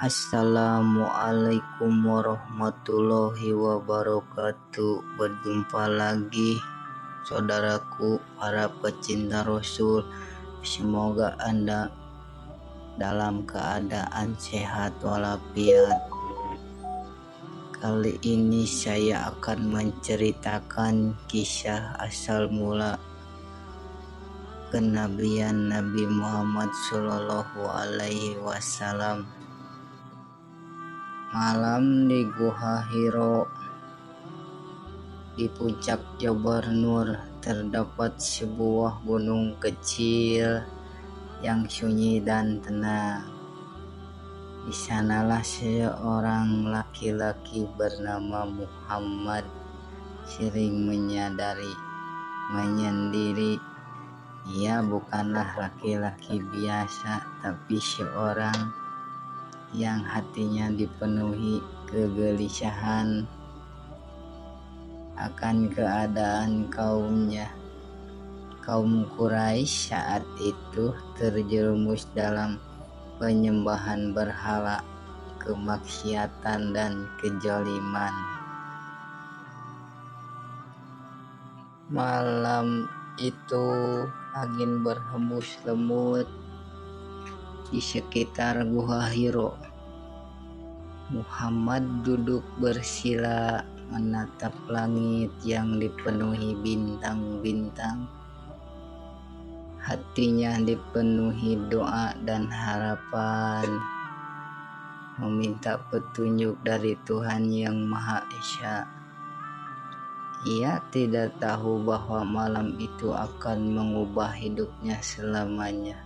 Assalamualaikum warahmatullahi wabarakatuh. Berjumpa lagi saudaraku para pecinta Rasul. Semoga Anda dalam keadaan sehat walafiat. Kali ini saya akan menceritakan kisah asal mula kenabian Nabi Muhammad Shallallahu Alaihi Wasallam. Malam di Gua Hiro. Di puncak Jabal Nur terdapat sebuah gunung kecil yang sunyi dan tenang. Di sanalah seorang laki-laki bernama Muhammad sering menyendiri. Ia bukanlah laki-laki biasa, tapi seorang yang hatinya dipenuhi kegelisahan akan keadaan kaumnya. Kaum Quraisy saat itu terjerumus dalam penyembahan berhala, kemaksiatan dan kezaliman. Malam itu angin berhembus lembut di sekitar Gua Hiro. Muhammad duduk bersila menatap langit yang dipenuhi bintang-bintang. Hatinya dipenuhi doa dan harapan, meminta petunjuk dari Tuhan Yang Maha Esa. Ia tidak tahu bahwa malam itu akan mengubah hidupnya selamanya.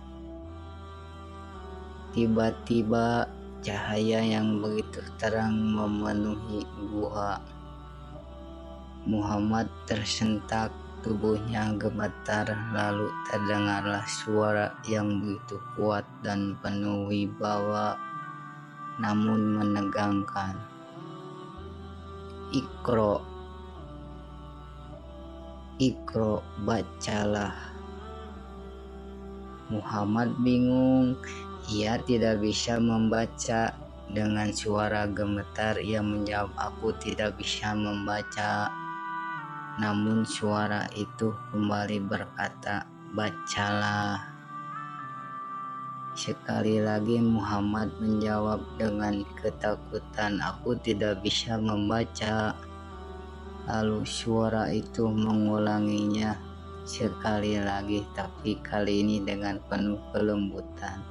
Tiba-tiba cahaya yang begitu terang memenuhi gua. Muhammad tersentak, tubuhnya gemetar, lalu terdengarlah suara yang begitu kuat dan penuh wibawa, namun menegangkan. Iqra, bacalah. Muhammad bingung, ia tidak bisa membaca. Dengan suara gemetar ia menjawab, "Aku tidak bisa membaca." Namun suara itu kembali berkata, "Bacalah." Sekali lagi Muhammad menjawab dengan ketakutan, "Aku tidak bisa membaca." Lalu suara itu mengulanginya sekali lagi, tapi kali ini dengan penuh kelembutan.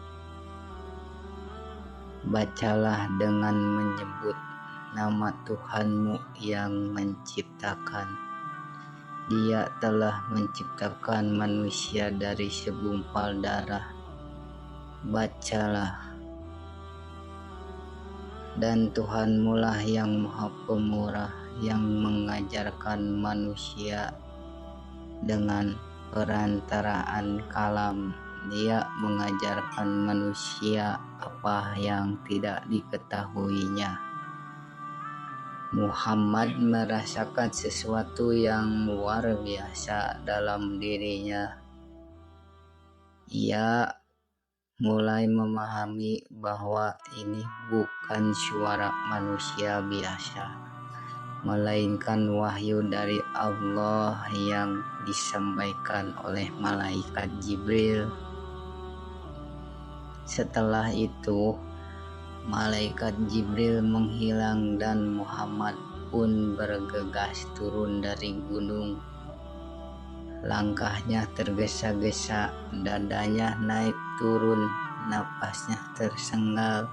"Bacalah dengan menyebut nama Tuhanmu yang menciptakan. Dia telah menciptakan manusia dari segumpal darah. Bacalah. Dan Tuhanmu lah yang Maha Pemurah, yang mengajarkan manusia dengan perantaraan kalam. Dia mengajarkan manusia apa yang tidak diketahuinya." Muhammad merasakan sesuatu yang luar biasa dalam dirinya. Ia mulai memahami bahwa ini bukan suara manusia biasa, melainkan wahyu dari Allah yang disampaikan oleh malaikat Jibril. Setelah itu, malaikat Jibril menghilang dan Muhammad pun bergegas turun dari gunung. Langkahnya tergesa-gesa, dadanya naik turun, napasnya tersengal.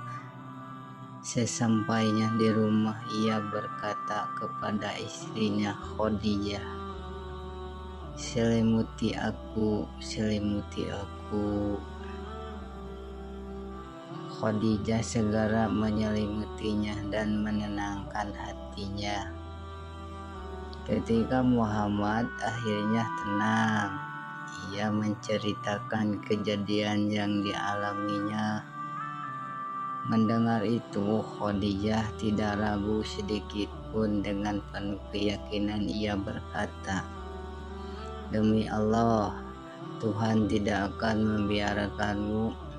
Sesampainya di rumah ia berkata kepada istrinya Khadijah, Selimuti aku." Khadijah segera menyelimutinya dan menenangkan hatinya. Ketika Muhammad akhirnya tenang, ia menceritakan kejadian yang dialaminya. Mendengar itu, Khadijah tidak ragu sedikit pun. Dengan penuh keyakinan ia berkata, "Demi Allah, Tuhan tidak akan membiarkanmu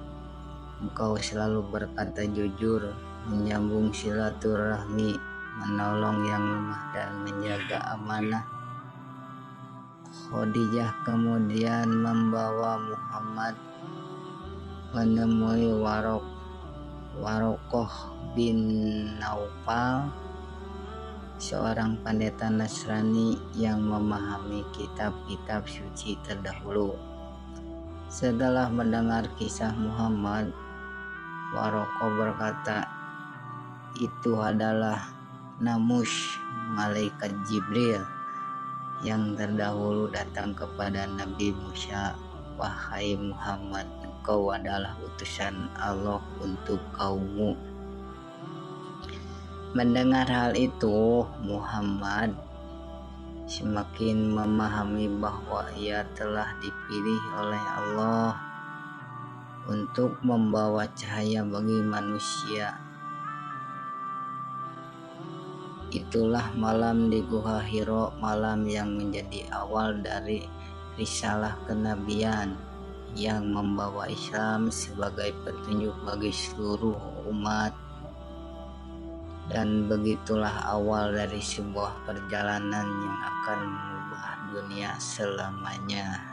engkau selalu berkata jujur, menyambung silaturahmi, menolong yang lemah dan menjaga amanah. Khadijah kemudian membawa Muhammad menemui Warokoh bin Naufal, seorang pendeta Nasrani yang memahami kitab-kitab suci terdahulu. Setelah mendengar kisah Muhammad, Warokoh berkata, itu adalah Namush, malaikat Jibril yang terdahulu datang kepada Nabi Musa. Wahai Muhammad, engkau adalah utusan Allah untuk kaummu. Mendengar hal itu, Muhammad semakin memahami bahwa ia telah dipilih oleh Allah untuk membawa cahaya bagi manusia. Itulah malam di Gua Hiro, malam yang menjadi awal dari risalah kenabian yang membawa Islam sebagai petunjuk bagi seluruh umat. Dan begitulah awal dari sebuah perjalanan yang akan mengubah dunia selamanya.